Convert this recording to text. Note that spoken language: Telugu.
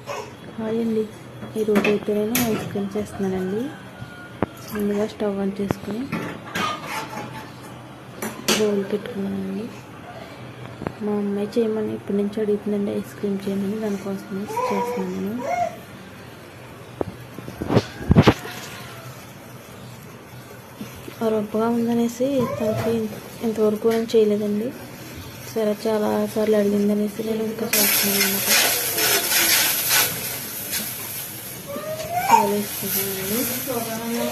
హాయ్ అండి, ఈరోజు అయితే నేను ఐస్ క్రీమ్ చేస్తున్నానండి. ముందుగా స్టవ్ ఆన్ చేసుకుని బౌల్ పెట్టుకున్నానండి. మా అమ్మాయి చేయమని ఇప్పటి నుంచి అడుగుతుందండి ఐస్ క్రీమ్ చేయమని, దానికోసమే చేస్తున్నాను నేను. రొప్పగా ఉందనేసి తనకి ఇంతవరకు నేను చేయలేదండి. సరే చాలాసార్లు అడిగిందనేసి నేను ఇంకా చేస్తున్నాను అన్నమాట. వేసుకుంటున్నానండి.